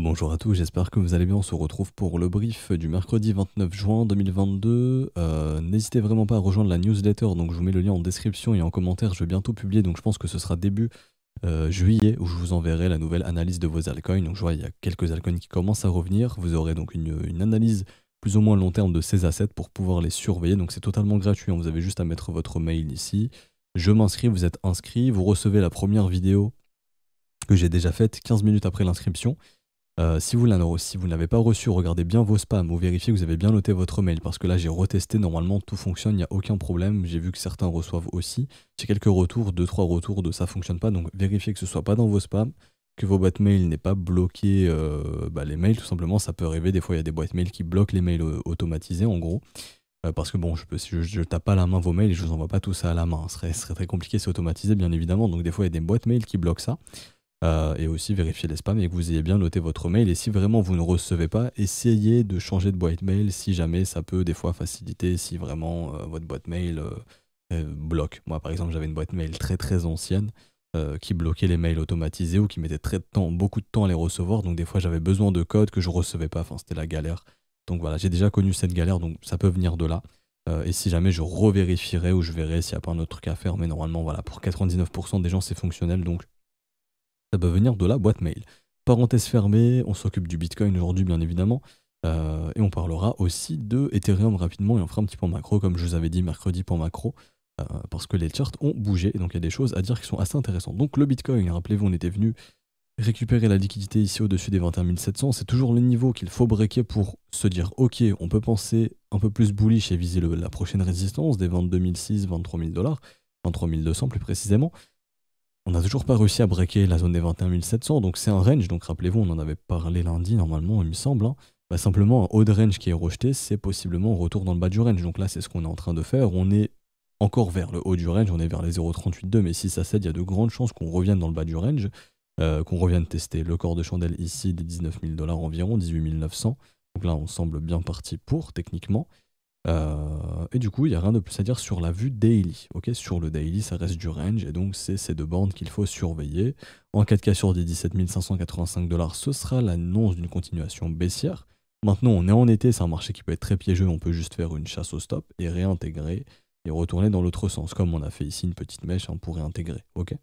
Bonjour à tous, j'espère que vous allez bien. On se retrouve pour le brief du mercredi 29 juin 2022. N'hésitez vraiment pas à rejoindre la newsletter, donc je vous mets le lien en description et en commentaire. Je vais bientôt publier, donc je pense que ce sera début juillet où je vous enverrai la nouvelle analyse de vos altcoins. Donc je vois il y a quelques altcoins qui commencent à revenir. Vous aurez donc une analyse plus ou moins long terme de ces assets pour pouvoir les surveiller. Donc c'est totalement gratuit, hein. Vous avez juste à mettre votre mail ici. Je m'inscris, vous êtes inscrit, vous recevez la première vidéo que j'ai déjà faite 15 minutes après l'inscription. Si vous ne l'avez pas reçu, regardez bien vos spams ou vérifiez que vous avez bien noté votre mail parce que là j'ai retesté, normalement tout fonctionne, il n'y a aucun problème. J'ai vu que certains reçoivent aussi. J'ai quelques retours, deux trois retours de ça fonctionne pas, donc vérifiez que ce soit pas dans vos spams, que vos boîtes mail n'aient pas bloqué les mails, tout simplement. Ça peut arriver, des fois il y a des boîtes mail qui bloquent les mails automatisés en gros. Parce que bon, si je tape pas à la main vos mails, je vous envoie pas tout ça à la main. Ce serait très compliqué, c'est automatisé bien évidemment, donc des fois il y a des boîtes mail qui bloquent ça. Et aussi vérifier les spams et que vous ayez bien noté votre mail. Et si vraiment vous ne recevez pas, essayez de changer de boîte mail si jamais ça peut des fois faciliter si vraiment votre boîte mail bloque. Moi par exemple j'avais une boîte mail très très ancienne qui bloquait les mails automatisés ou qui mettait beaucoup de temps à les recevoir. Donc des fois j'avais besoin de code que je recevais pas. Enfin c'était la galère. Donc voilà, j'ai déjà connu cette galère, donc ça peut venir de là. Et si jamais je revérifierai ou je verrai s'il n'y a pas un autre truc à faire, mais normalement voilà, pour 99% des gens c'est fonctionnel, donc ça peut venir de la boîte mail. Parenthèse fermée, on s'occupe du Bitcoin aujourd'hui bien évidemment. Et on parlera aussi de Ethereum rapidement et on fera un petit point macro comme je vous avais dit mercredi point macro. Parce que les charts ont bougé et donc il y a des choses à dire qui sont assez intéressantes. Donc le Bitcoin, rappelez-vous, on était venu récupérer la liquidité ici au-dessus des 21 700. C'est toujours le niveau qu'il faut breaker pour se dire ok, on peut penser un peu plus bullish et viser la prochaine résistance des 22 600, 23 000 $, 23 200 plus précisément. On n'a toujours pas réussi à breaker la zone des 21 700, donc c'est un range. Donc rappelez-vous, on en avait parlé lundi normalement, il me semble, hein. Simplement un haut de range qui est rejeté, c'est possiblement un retour dans le bas du range. Donc là, c'est ce qu'on est en train de faire. On est encore vers le haut du range, on est vers les 0,382, mais si ça cède, il y a de grandes chances qu'on revienne dans le bas du range, qu'on revienne tester le corps de chandelle ici des 19 000 $ environ, 18 900. Donc là, on semble bien parti pour, techniquement. Et du coup, il n'y a rien de plus à dire sur la vue daily. Ok, sur le daily, ça reste du range et donc c'est ces deux bandes qu'il faut surveiller. En 4K sur des 17 585 $, ce sera l'annonce d'une continuation baissière. Maintenant, on est en été, c'est un marché qui peut être très piégeux. On peut juste faire une chasse au stop et réintégrer et retourner dans l'autre sens, comme on a fait ici une petite mèche, hein, pour réintégrer. Ok,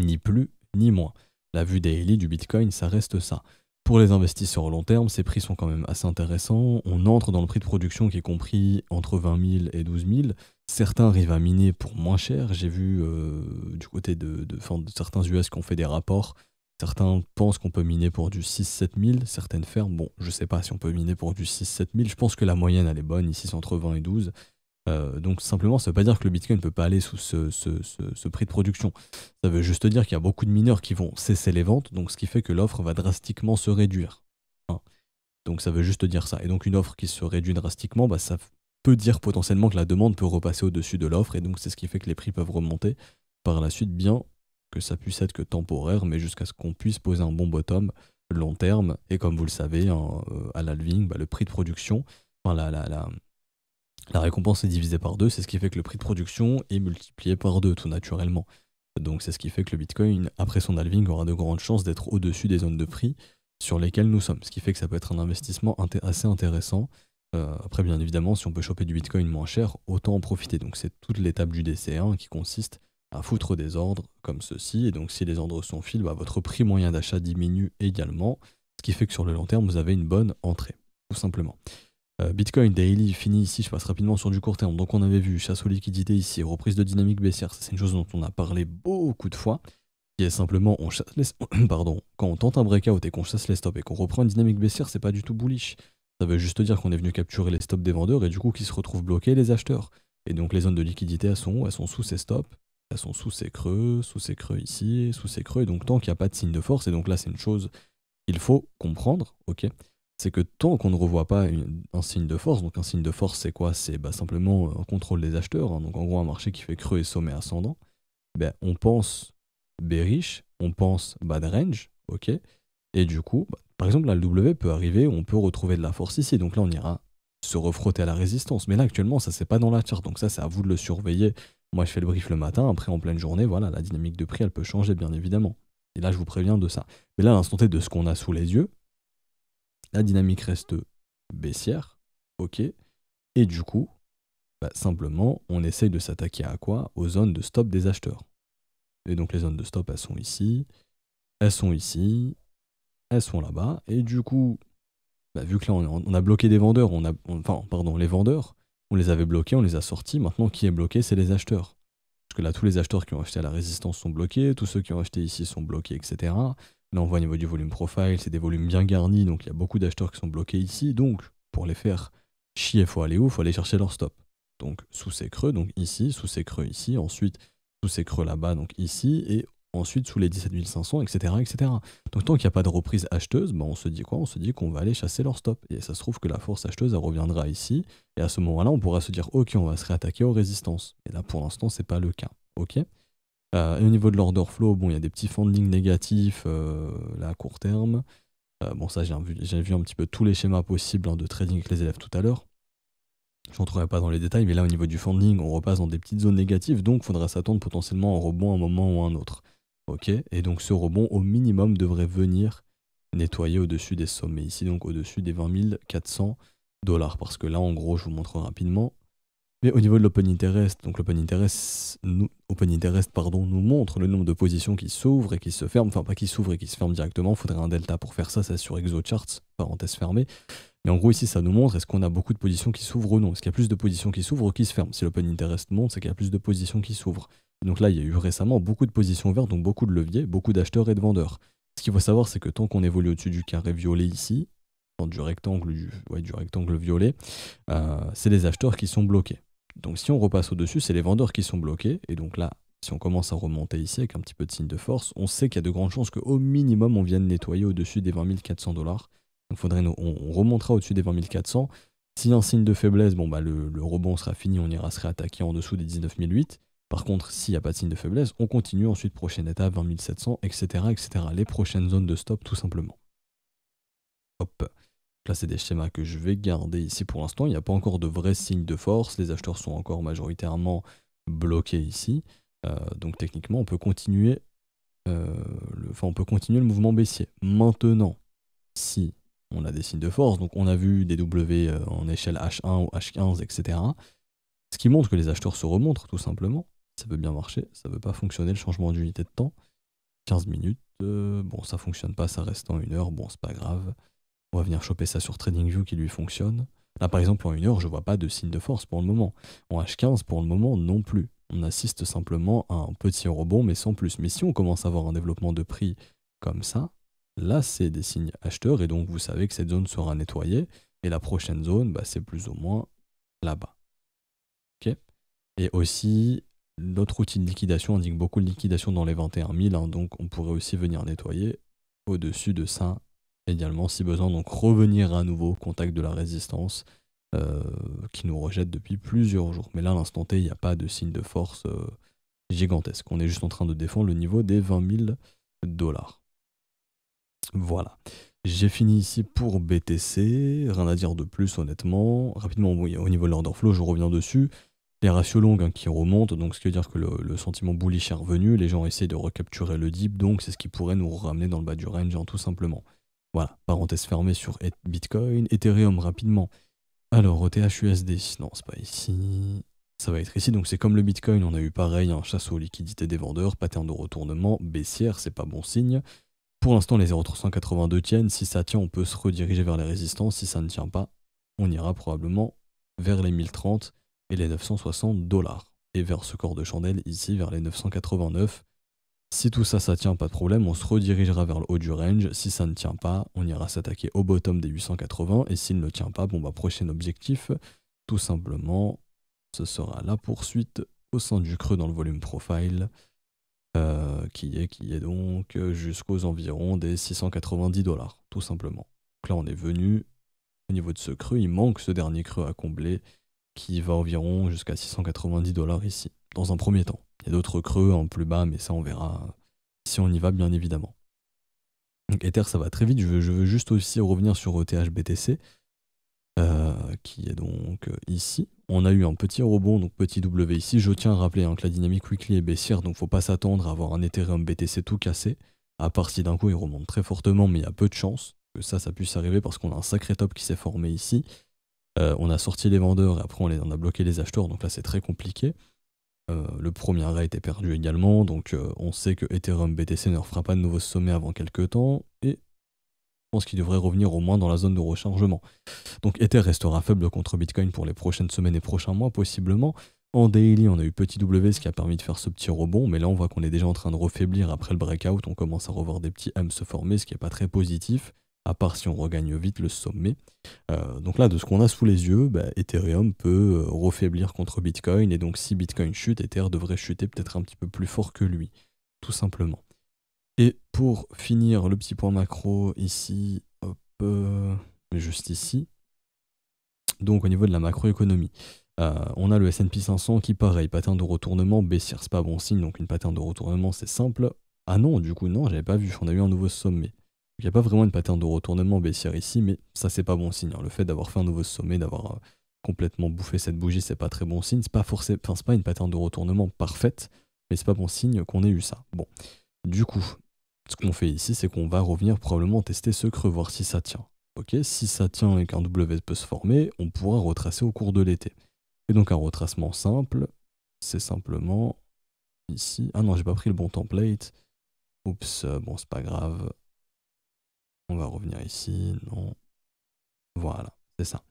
ni plus ni moins. La vue daily du Bitcoin, ça reste ça. Pour les investisseurs au long terme, ces prix sont quand même assez intéressants. On entre dans le prix de production qui est compris entre 20 000 et 12 000. Certains arrivent à miner pour moins cher. J'ai vu du côté de certains US qui ont fait des rapports. Certains pensent qu'on peut miner pour du 6-7 000. Certaines fermes, bon, je sais pas si on peut miner pour du 6-7 000. Je pense que la moyenne, elle est bonne. Ici, c'est entre 20 et 12. Donc simplement, ça ne veut pas dire que le Bitcoin ne peut pas aller sous ce prix de production. Ça veut juste dire qu'il y a beaucoup de mineurs qui vont cesser les ventes, donc ce qui fait que l'offre va drastiquement se réduire, hein. Donc ça veut juste dire ça. Et donc une offre qui se réduit drastiquement, ça peut dire potentiellement que la demande peut repasser au-dessus de l'offre, et donc c'est ce qui fait que les prix peuvent remonter par la suite, bien que ça puisse être que temporaire, mais jusqu'à ce qu'on puisse poser un bon bottom long terme. Et comme vous le savez, hein, à l'halving, le prix de production, enfin la récompense est divisée par 2, c'est ce qui fait que le prix de production est multiplié par 2 tout naturellement. Donc c'est ce qui fait que le Bitcoin, après son halving, aura de grandes chances d'être au-dessus des zones de prix sur lesquelles nous sommes. Ce qui fait que ça peut être un investissement assez intéressant. Après, bien évidemment, si on peut choper du Bitcoin moins cher, autant en profiter. Donc c'est toute l'étape du DCA qui consiste à foutre des ordres comme ceci. Et donc si les ordres sont fils, votre prix moyen d'achat diminue également. Ce qui fait que sur le long terme, vous avez une bonne entrée, tout simplement. Bitcoin Daily fini ici, je passe rapidement sur du court terme. Donc on avait vu chasse aux liquidités ici, reprise de dynamique baissière, c'est une chose dont on a parlé beaucoup de fois, qui est simplement on chasse les pardon, quand on tente un breakout et qu'on chasse les stops et qu'on reprend une dynamique baissière, c'est pas du tout bullish. Ça veut juste dire qu'on est venu capturer les stops des vendeurs et du coup qui se retrouvent bloqués les acheteurs. Et donc les zones de liquidité elles sont sous ces stops, elles sont sous ces creux ici, sous ces creux, et donc tant qu'il n'y a pas de signe de force, et donc là c'est une chose qu'il faut comprendre, ok, c'est que tant qu'on ne revoit pas un signe de force, donc un signe de force c'est quoi? C'est simplement un contrôle des acheteurs, hein, donc en gros un marché qui fait creux et sommet ascendant, on pense bearish, on pense bad range, ok, et du coup, par exemple la W peut arriver, on peut retrouver de la force ici, donc là on ira se refrotter à la résistance, mais là actuellement ça c'est pas dans la charte, donc ça c'est à vous de le surveiller. Moi je fais le brief le matin, après en pleine journée, voilà, la dynamique de prix elle peut changer bien évidemment. Et là, je vous préviens de ça. Mais là, à l'instant T de ce qu'on a sous les yeux, la dynamique reste baissière, ok. Et du coup, bah, simplement, on essaye de s'attaquer à quoi? Aux zones de stop des acheteurs. Et donc les zones de stop, elles sont ici, elles sont ici, elles sont là-bas. Et du coup, bah, vu que là, on a bloqué des vendeurs, les vendeurs, on les avait bloqués, on les a sortis. Maintenant, qui est bloqué? C'est les acheteurs. Parce que là, tous les acheteurs qui ont acheté à la résistance sont bloqués, tous ceux qui ont acheté ici sont bloqués, etc. Là, on voit au niveau du volume profile, c'est des volumes bien garnis, donc il y a beaucoup d'acheteurs qui sont bloqués ici. Donc, pour les faire chier, il faut aller où? Il faut aller chercher leur stop. Donc, sous ces creux, donc ici, sous ces creux ici, ensuite sous ces creux là-bas, donc ici, et ensuite sous les 17 500, etc., etc. Donc, tant qu'il n'y a pas de reprise acheteuse, bah, on se dit quoi? On se dit qu'on va aller chasser leur stop. Et ça se trouve que la force acheteuse, elle reviendra ici, et à ce moment-là, on pourra se dire, ok, on va se réattaquer aux résistances. Et là, pour l'instant, c'est pas le cas. Ok. Et au niveau de l'order flow, bon, il y a des petits fundings négatifs là à court terme. Bon, ça, j'ai vu un petit peu tous les schémas possibles de trading avec les élèves tout à l'heure. Je n'entrerai pas dans les détails, mais là, au niveau du funding, on repasse dans des petites zones négatives, donc il faudra s'attendre potentiellement à un rebond à un moment ou à un autre. Ok. Et donc, ce rebond, au minimum, devrait venir nettoyer au-dessus des sommets ici, donc au-dessus des 20 400 $. Parce que là, en gros, je vous montre rapidement. Mais au niveau de l'Open Interest, donc l'Open Interest, nous montre le nombre de positions qui s'ouvrent et qui se ferment, enfin pas qui s'ouvrent et qui se ferment directement, il faudrait un delta pour faire ça, c'est sur ExoCharts, parenthèse fermée. Mais en gros ici ça nous montre est-ce qu'on a beaucoup de positions qui s'ouvrent ou non, est-ce qu'il y a plus de positions qui s'ouvrent ou qui se ferment. Si l'Open Interest monte, c'est qu'il y a plus de positions qui s'ouvrent. Donc là il y a eu récemment beaucoup de positions ouvertes, donc beaucoup de leviers, beaucoup d'acheteurs et de vendeurs. Ce qu'il faut savoir c'est que tant qu'on évolue au-dessus du carré violet ici, du rectangle violet, c'est les acheteurs qui sont bloqués. Donc si on repasse au-dessus, c'est les vendeurs qui sont bloqués. Et donc là, si on commence à remonter ici avec un petit peu de signe de force, on sait qu'il y a de grandes chances qu'au minimum, on vienne nettoyer au-dessus des 20 400 $. Donc on remontera au-dessus des 20 400. S'il y a un signe de faiblesse, bon, bah, le rebond sera fini, on ira se réattaquer en dessous des 19 008. Par contre, s'il n'y a pas de signe de faiblesse, on continue ensuite, prochaine étape, 20 700, etc., etc. Les prochaines zones de stop, tout simplement. Hop. Là, c'est des schémas que je vais garder ici pour l'instant. Il n'y a pas encore de vrais signes de force. Les acheteurs sont encore majoritairement bloqués ici. Donc techniquement, on peut continuer le mouvement baissier. Maintenant, si on a des signes de force, donc on a vu des W en échelle H1 ou H15, etc. Ce qui montre que les acheteurs se remontrent tout simplement. Ça peut bien marcher, ça ne veut pas fonctionner le changement d'unité de temps. 15 minutes, bon ça fonctionne pas, ça reste en 1 heure, bon c'est pas grave. On va venir choper ça sur TradingView qui lui fonctionne. Là par exemple en 1 heure je vois pas de signe de force pour le moment. En H15 pour le moment non plus. On assiste simplement à un petit rebond mais sans plus. Mais si on commence à avoir un développement de prix comme ça, là c'est des signes acheteurs et donc vous savez que cette zone sera nettoyée. Et la prochaine zone bah, c'est plus ou moins là-bas. Ok. Et aussi notre outil de liquidation indique beaucoup de liquidation dans les 21 000. Donc on pourrait aussi venir nettoyer au-dessus de ça. Également, si besoin, donc revenir à nouveau au contact de la résistance qui nous rejette depuis plusieurs jours. Mais là, à l'instant T, il n'y a pas de signe de force gigantesque. On est juste en train de défendre le niveau des 20 000 $. Voilà. J'ai fini ici pour BTC. Rien à dire de plus, honnêtement. Rapidement, au niveau de l'order flow, je reviens dessus. Les ratios longs qui remontent, donc ce qui veut dire que le sentiment bullish est revenu. Les gens essaient de recapturer le dip, donc c'est ce qui pourrait nous ramener dans le bas du range, tout simplement. Voilà, parenthèse fermée sur Bitcoin. Ethereum rapidement. Alors, ETH-USD, non, c'est pas ici. Ça va être ici, donc c'est comme le Bitcoin, on a eu pareil, un chasse aux liquidités des vendeurs, pattern de retournement, baissière, c'est pas bon signe. Pour l'instant, les 0,382 tiennent. Si ça tient, on peut se rediriger vers les résistances. Si ça ne tient pas, on ira probablement vers les 1030 et les 960 $. Et vers ce corps de chandelle, ici, vers les 989. Si tout ça, ça tient, pas de problème, on se redirigera vers le haut du range. Si ça ne tient pas, on ira s'attaquer au bottom des 880. Et s'il ne tient pas, bon bah prochain objectif, tout simplement, ce sera la poursuite au sein du creux dans le volume profile, qui est donc jusqu'aux environs des 690 $, tout simplement. Donc là, on est venu, au niveau de ce creux, il manque ce dernier creux à combler, qui va environ jusqu'à 690 $ ici, dans un premier temps. Il y a d'autres creux en plus bas, mais ça on verra si on y va bien évidemment. Donc Ether ça va très vite, je veux juste aussi revenir sur ETH-BTC, qui est donc ici. On a eu un petit rebond, donc petit W ici. Je tiens à rappeler que la dynamique weekly est baissière, donc faut pas s'attendre à avoir un Ethereum BTC tout cassé. À part si d'un coup il remonte très fortement, mais il y a peu de chances que ça puisse arriver parce qu'on a un sacré top qui s'est formé ici. On a sorti les vendeurs et après on a bloqué les acheteurs, donc là c'est très compliqué. Le premier arrêt était perdu également, donc on sait que Ethereum BTC ne refera pas de nouveau sommet avant quelques temps, et je pense qu'il devrait revenir au moins dans la zone de rechargement. Donc Ether restera faible contre Bitcoin pour les prochaines semaines et prochains mois possiblement. En daily, on a eu petit W, ce qui a permis de faire ce petit rebond, mais là on voit qu'on est déjà en train de refaiblir après le breakout, on commence à revoir des petits M se former, ce qui n'est pas très positif, à part si on regagne vite le sommet. Donc là, de ce qu'on a sous les yeux, Ethereum peut refaiblir contre Bitcoin, et donc si Bitcoin chute, Ether devrait chuter peut-être un petit peu plus fort que lui, tout simplement. Et pour finir, le petit point macro ici, hop, juste ici. Donc au niveau de la macroéconomie, on a le S&P 500 qui pareil, pattern de retournement baissière, c'est pas bon signe, donc une pattern de retournement c'est simple. Ah non, du coup non, j'avais pas vu, on a eu un nouveau sommet. Il n'y a pas vraiment une pattern de retournement baissière ici, mais ça c'est pas bon signe. Le fait d'avoir fait un nouveau sommet, d'avoir complètement bouffé cette bougie, c'est pas très bon signe. C'est pas forcément, enfin c'est pas une pattern de retournement parfaite, mais c'est pas bon signe qu'on ait eu ça. Bon, du coup, ce qu'on fait ici, c'est qu'on va revenir probablement tester ce creux, voir si ça tient. Ok, si ça tient et qu'un W peut se former, on pourra retracer au cours de l'été. Et donc un retracement simple, c'est simplement ici. Ah non, j'ai pas pris le bon template. Oups, bon c'est pas grave. On va revenir ici, non. Voilà, c'est ça.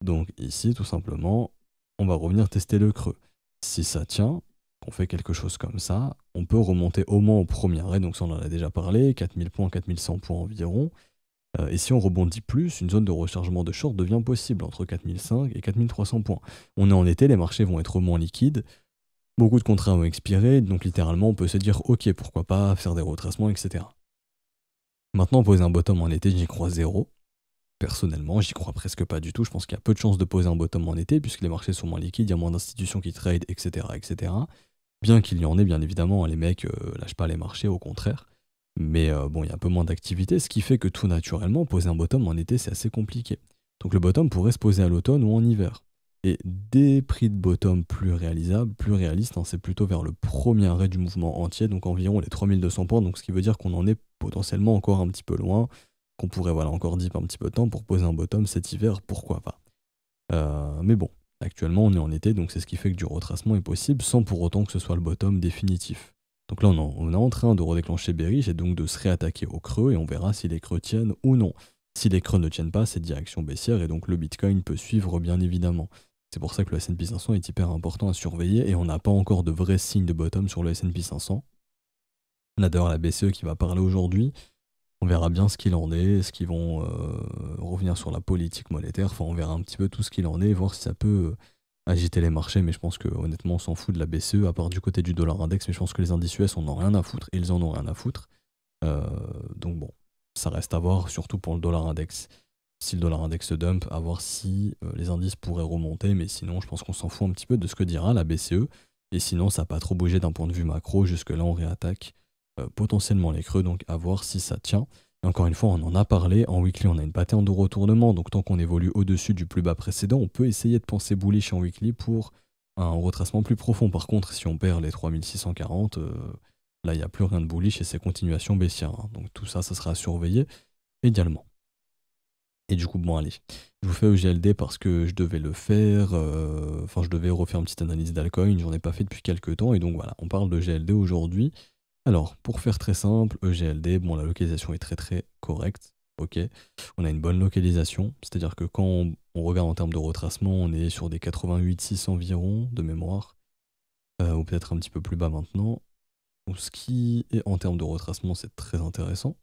Donc ici, tout simplement, on va revenir tester le creux. Si ça tient, qu'on fait quelque chose comme ça, on peut remonter au moins au premier arrêt, donc ça on en a déjà parlé, 4000 points, 4100 points environ. Et si on rebondit plus, une zone de rechargement de short devient possible entre 4005 et 4300 points. On est en été, les marchés vont être moins liquides, beaucoup de contrats vont expirer, donc littéralement on peut se dire ok, pourquoi pas faire des retracements, etc. Maintenant, poser un bottom en été, j'y crois zéro. Personnellement, j'y crois presque pas du tout. Je pense qu'il y a peu de chances de poser un bottom en été, puisque les marchés sont moins liquides, il y a moins d'institutions qui trade, etc., etc. Bien qu'il y en ait, bien évidemment, les mecs lâchent pas les marchés, au contraire. Mais bon, il y a un peu moins d'activité, ce qui fait que tout naturellement, poser un bottom en été, c'est assez compliqué. Donc le bottom pourrait se poser à l'automne ou en hiver. Et des prix de bottom plus réalisables, plus réalistes, c'est plutôt vers le premier arrêt du mouvement entier, donc environ les 3200 points, donc ce qui veut dire qu'on en est potentiellement encore un petit peu loin, qu'on pourrait encore dip un petit peu de temps pour poser un bottom cet hiver, pourquoi pas. Mais bon, actuellement on est en été, donc c'est ce qui fait que du retracement est possible sans pour autant que ce soit le bottom définitif. Donc là on est en train de redéclencher bearish et donc de se réattaquer au creux et on verra si les creux tiennent ou non. Si les creux ne tiennent pas, c'est direction baissière et donc le Bitcoin peut suivre bien évidemment. C'est pour ça que le S&P 500 est hyper important à surveiller et on n'a pas encore de vrais signes de bottom sur le S&P 500. On a d'ailleurs la BCE qui va parler aujourd'hui. On verra bien ce qu'il en est, est-ce qu'ils vont revenir sur la politique monétaire, enfin on verra un petit peu tout ce qu'il en est, voir si ça peut agiter les marchés, mais je pense que honnêtement on s'en fout de la BCE, à part du côté du dollar index, mais je pense que les indices US on en ont rien à foutre, et ils en ont rien à foutre. Donc bon, ça reste à voir, surtout pour le dollar index. Si le dollar index dump, à voir si les indices pourraient remonter, mais sinon je pense qu'on s'en fout un petit peu de ce que dira la BCE, et sinon ça n'a pas trop bougé d'un point de vue macro, jusque là on réattaque potentiellement les creux, donc à voir si ça tient. Et encore une fois, on en a parlé, en weekly on a une pattern de retournement, donc tant qu'on évolue au-dessus du plus bas précédent, on peut essayer de penser bullish en weekly pour un retracement plus profond. Par contre, si on perd les 3640, là il n'y a plus rien de bullish et c'est continuation baissière. Donc tout ça, ça sera à surveiller également. Et du coup, bon allez, je vous fais EGLD parce que je devais le faire, enfin je devais refaire une petite analyse d'alcoin, j'en ai pas fait depuis quelques temps, et donc voilà, on parle de GLD aujourd'hui. Alors, pour faire très simple, EGLD, bon, la localisation est très très correcte, ok. On a une bonne localisation, c'est-à-dire que quand on regarde en termes de retracement, on est sur des 88,6 environ de mémoire, ou peut-être un petit peu plus bas maintenant. Donc, ce qui est en termes de retracement, c'est très intéressant.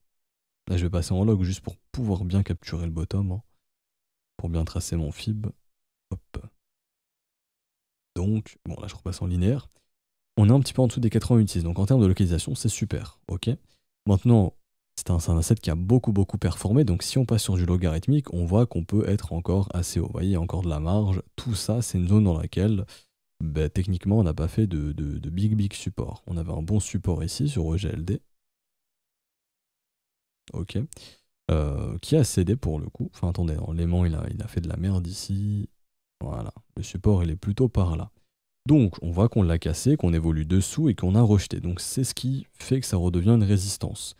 Là, je vais passer en log juste pour pouvoir bien capturer le bottom, pour bien tracer mon fib. Hop. Donc, bon, là, je repasse en linéaire. On est un petit peu en dessous des 88,6, donc en termes de localisation, c'est super, ok. Maintenant, c'est un asset qui a beaucoup performé, donc si on passe sur du logarithmique, on voit qu'on peut être encore assez haut. Vous voyez, il y a encore de la marge. Tout ça, c'est une zone dans laquelle, techniquement, on n'a pas fait de big support. On avait un bon support ici sur EGLD, ok, qui a cédé pour le coup. Enfin, attendez, l'aimant, il a fait de la merde ici. Voilà, le support, il est plutôt par là. Donc, on voit qu'on l'a cassé, qu'on évolue dessous et qu'on a rejeté. Donc, c'est ce qui fait que ça redevient une résistance.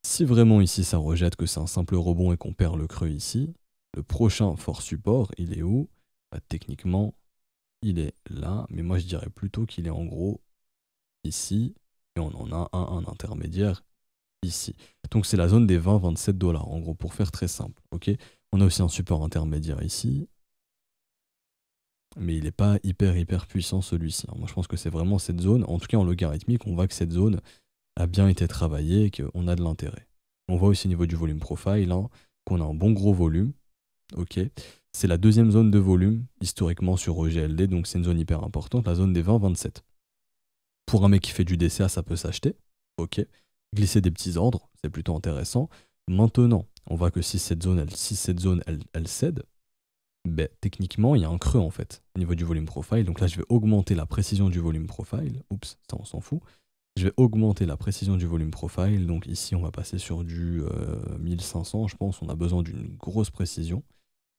Si vraiment ici ça rejette, que c'est un simple rebond et qu'on perd le creux ici, le prochain fort support, il est où? Bah, techniquement, il est là, mais moi je dirais plutôt qu'il est en gros ici, et on en a un intermédiaire ici. Donc c'est la zone des 20-27 dollars, en gros, pour faire très simple. Ok, on a aussi un support intermédiaire ici, mais il n'est pas hyper puissant celui-ci. Moi je pense que c'est vraiment cette zone, en tout cas en logarithmique, on voit que cette zone a bien été travaillée et qu'on a de l'intérêt. On voit aussi au niveau du volume profile hein, qu'on a un bon gros volume. Ok, c'est la deuxième zone de volume historiquement sur EGLD, donc c'est une zone hyper importante, la zone des 20-27. Pour un mec qui fait du DCA, ça peut s'acheter. Ok, glisser des petits ordres, c'est plutôt intéressant. Maintenant, on voit que si cette zone, elle cède, ben, techniquement, il y a un creux en fait au niveau du volume profile. Donc là, je vais augmenter la précision du volume profile. Oups, ça on s'en fout. Je vais augmenter la précision du volume profile. Donc ici, on va passer sur du 1500, je pense. On a besoin d'une grosse précision.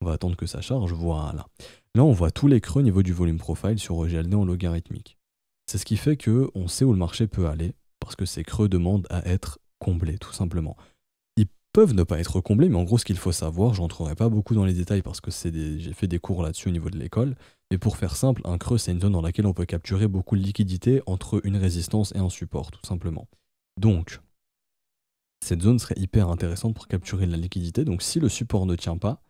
On va attendre que ça charge. Voilà. Là, on voit tous les creux au niveau du volume profile sur EGLD en logarithmique. C'est ce qui fait qu'on sait où le marché peut aller, parce que ces creux demandent à être comblés, tout simplement. Ils peuvent ne pas être comblés, mais en gros, ce qu'il faut savoir, je rentrerai pas beaucoup dans les détails parce que j'ai fait des cours là-dessus au niveau de l'école, mais pour faire simple, un creux, c'est une zone dans laquelle on peut capturer beaucoup de liquidité entre une résistance et un support, tout simplement. Donc, cette zone serait hyper intéressante pour capturer de la liquidité, donc si le support ne tient pas,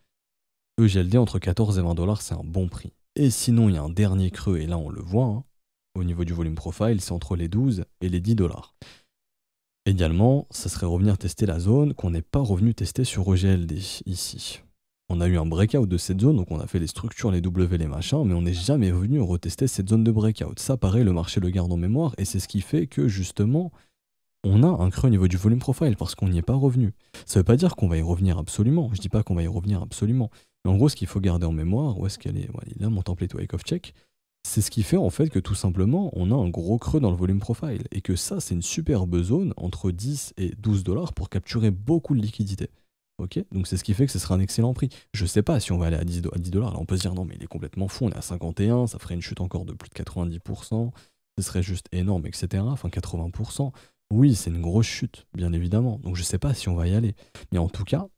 EGLD entre 14 et 20 dollars, c'est un bon prix. Et sinon, il y a un dernier creux, et là on le voit, hein, au niveau du volume profile, c'est entre les 12 et les 10 dollars. Également, ça serait revenir tester la zone qu'on n'est pas revenu tester sur EGLD ici. On a eu un breakout de cette zone, donc on a fait les structures, les W, les machins, mais on n'est jamais venu retester cette zone de breakout. Ça, pareil, le marché le garde en mémoire, et c'est ce qui fait que justement, on a un creux au niveau du volume profile, parce qu'on n'y est pas revenu. Ça veut pas dire qu'on va y revenir absolument, je dis pas qu'on va y revenir absolument, mais en gros, ce qu'il faut garder en mémoire, où est-ce qu'elle est? Voilà, là, mon template wake of check. C'est ce qui fait en fait que tout simplement on a un gros creux dans le volume profile et que ça c'est une superbe zone entre 10 et 12 dollars pour capturer beaucoup de liquidité. Ok, donc c'est ce qui fait que ce sera un excellent prix. Je sais pas si on va aller à 10 dollars, là on peut se dire non mais il est complètement fou, on est à 51, ça ferait une chute encore de plus de 90%, ce serait juste énorme, etc. Enfin 80%. Oui, c'est une grosse chute, bien évidemment. Donc je sais pas si on va y aller. Mais en tout cas,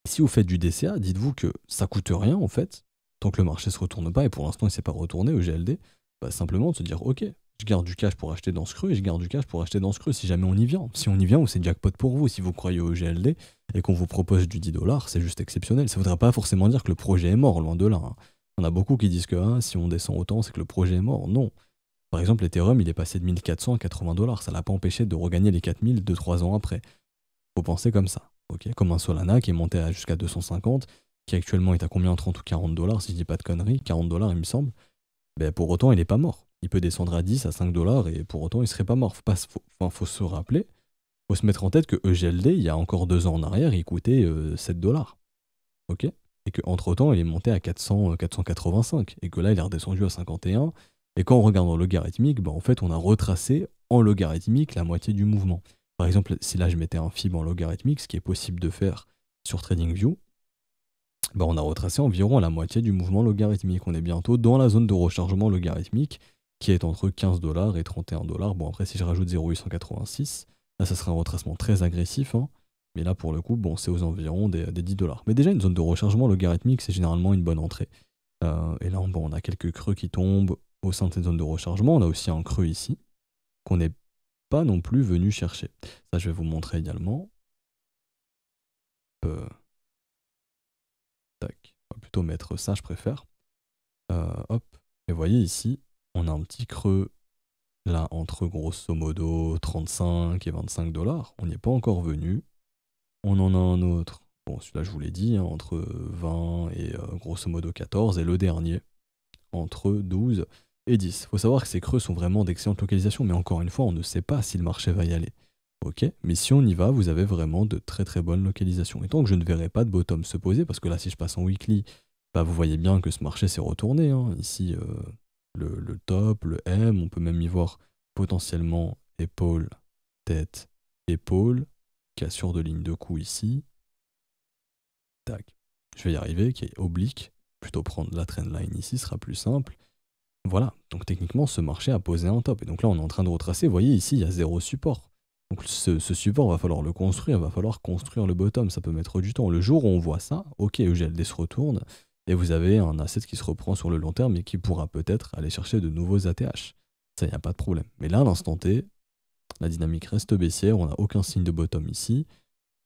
si vous faites du DCA, dites-vous que ça coûte rien en fait, tant que le marché se retourne pas, et pour l'instant il s'est pas retourné au GLD, bah, simplement de se dire ok, je garde du cash pour acheter dans ce creux et je garde du cash pour acheter dans ce creux si jamais on y vient. Si on y vient, c'est jackpot pour vous. Si vous croyez au GLD et qu'on vous propose du 10 dollars, c'est juste exceptionnel. Ça voudrait pas forcément dire que le projet est mort, loin de là. Hein. On a beaucoup qui disent que si on descend autant, c'est que le projet est mort. Non. Par exemple, l'Ethereum, il est passé de 1400 à 80 dollars. Ça l'a pas empêché de regagner les 4000 2-3 ans après. Faut penser comme ça. Okay, comme un Solana qui est monté à jusqu'à 250, qui actuellement est à combien? 30 ou 40 dollars, si je dis pas de conneries, 40 dollars il me semble. Ben, pour autant, il est pas mort. Il peut descendre à 10, à 5 dollars, et pour autant, il serait pas mort. Faut se rappeler, faut se mettre en tête que EGLD, il y a encore 2 ans en arrière, il coûtait 7 dollars. Ok, et qu'entre temps, il est monté à 400, 485, et que là, il est redescendu à 51. Et quand on regarde en logarithmique, ben, en fait, on a retracé en logarithmique la moitié du mouvement. Par exemple, si là je mettais un fib en logarithmique, ce qui est possible de faire sur TradingView, bah on a retracé environ la moitié du mouvement logarithmique. On est bientôt dans la zone de rechargement logarithmique qui est entre 15 dollars et 31 dollars. Bon, après, si je rajoute 0,886, là ça sera un retracement très agressif. Hein. Mais là, pour le coup, bon, c'est aux environs des 10 dollars. Mais déjà, une zone de rechargement logarithmique, c'est généralement une bonne entrée. Et là, bon, on a quelques creux qui tombent au sein de cette zone de rechargement. On a aussi un creux ici qu'on n'est pas non plus venu chercher. Ça, je vais vous montrer également. Tac. On va plutôt mettre ça, je préfère. Hop. Et vous voyez ici, on a un petit creux là entre grosso modo 35 et 25 dollars. On n'y est pas encore venu. On en a un autre. Bon, celui-là, je vous l'ai dit, hein, entre 20 et grosso modo 14. Et le dernier, entre 12 et 10. Il faut savoir que ces creux sont vraiment d'excellente localisation, mais encore une fois, on ne sait pas si le marché va y aller. Ok, mais si on y va, vous avez vraiment de très très bonnes localisations. Et tant que je ne verrai pas de bottom se poser, parce que là, si je passe en weekly, bah, vous voyez bien que ce marché s'est retourné. Hein. Ici, le top, le M, on peut même y voir potentiellement épaule, tête, épaule, cassure de ligne de cou ici. Tac, je vais y arriver, qui est oblique. Plutôt prendre la trendline ici, sera plus simple. Voilà, donc techniquement, ce marché a posé un top. Et donc là, on est en train de retracer. Vous voyez, ici, il y a zéro support. Donc ce support, va falloir le construire, va falloir construire le bottom, ça peut mettre du temps. Le jour où on voit ça, ok, EGLD se retourne, et vous avez un asset qui se reprend sur le long terme et qui pourra peut-être aller chercher de nouveaux ATH. Ça, il n'y a pas de problème. Mais là, à l'instant T, la dynamique reste baissière, on n'a aucun signe de bottom ici,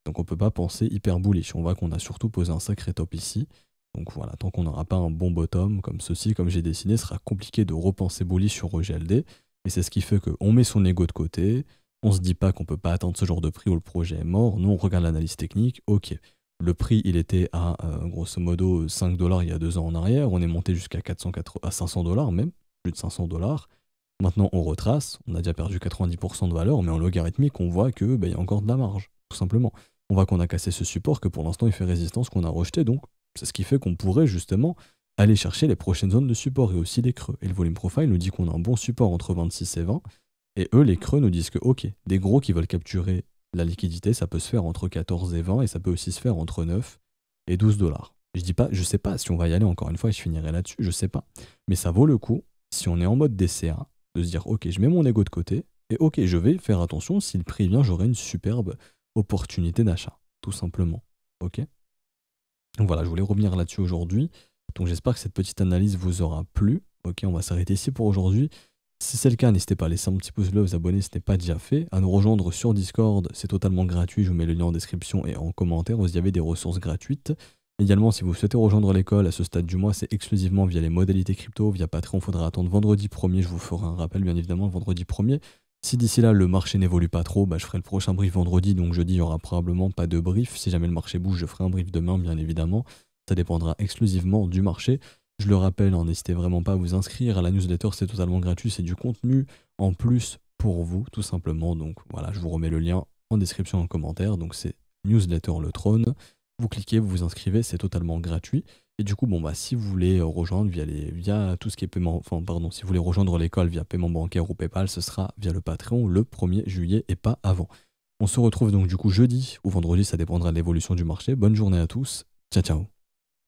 donc on ne peut pas penser hyper bullish. On voit qu'on a surtout posé un sacré top ici. Donc voilà, tant qu'on n'aura pas un bon bottom comme ceci, comme j'ai dessiné, ce sera compliqué de repenser bullish sur EGLD. Et c'est ce qui fait qu'on met son ego de côté, on se dit pas qu'on peut pas atteindre ce genre de prix où le projet est mort. Nous, on regarde l'analyse technique, ok. Le prix, il était à grosso modo 5 $ il y a 2 ans en arrière. On est monté jusqu'à 500 $ même, plus de 500 $. Maintenant, on retrace. On a déjà perdu 90% de valeur, mais en logarithmique, on voit que y a encore de la marge, tout simplement. On voit qu'on a cassé ce support, que pour l'instant, il fait résistance, qu'on a rejeté. Donc, c'est ce qui fait qu'on pourrait justement aller chercher les prochaines zones de support et aussi les creux. Et le volume profile nous dit qu'on a un bon support entre 26 et 20. Et eux, les creux, nous disent que, ok, des gros qui veulent capturer la liquidité, ça peut se faire entre 14 et 20, et ça peut aussi se faire entre 9 et 12 $. Je sais pas si on va y aller encore une fois, et je finirai là-dessus, je sais pas. Mais ça vaut le coup, si on est en mode DCA, de se dire, ok, je mets mon ego de côté, et ok, je vais faire attention, si le prix vient, j'aurai une superbe opportunité d'achat, tout simplement. Ok? Donc voilà, je voulais revenir là-dessus aujourd'hui. Donc j'espère que cette petite analyse vous aura plu. Ok, on va s'arrêter ici pour aujourd'hui. Si c'est le cas, n'hésitez pas à laisser un petit pouce bleu, vous abonner si ce n'est pas déjà fait, à nous rejoindre sur Discord, c'est totalement gratuit, je vous mets le lien en description et en commentaire, vous y avez des ressources gratuites. Également, si vous souhaitez rejoindre l'école à ce stade du mois, c'est exclusivement via les modalités crypto, via Patreon, il faudra attendre vendredi 1er, je vous ferai un rappel bien évidemment le vendredi 1er. Si d'ici là le marché n'évolue pas trop, je ferai le prochain brief vendredi, donc jeudi il n'y aura probablement pas de brief. Si jamais le marché bouge, je ferai un brief demain bien évidemment, ça dépendra exclusivement du marché. Je le rappelle, n'hésitez vraiment pas à vous inscrire à la newsletter, c'est totalement gratuit, c'est du contenu en plus pour vous, tout simplement. Donc voilà, je vous remets le lien en description en commentaire. Donc c'est newsletter le trône. Vous cliquez, vous vous inscrivez, c'est totalement gratuit. Et du coup, si vous voulez rejoindre via tout ce qui est paiement, si vous voulez rejoindre l'école via paiement bancaire ou PayPal, ce sera via le Patreon le 1er juillet et pas avant. On se retrouve donc du coup jeudi ou vendredi, ça dépendra de l'évolution du marché. Bonne journée à tous, ciao ciao.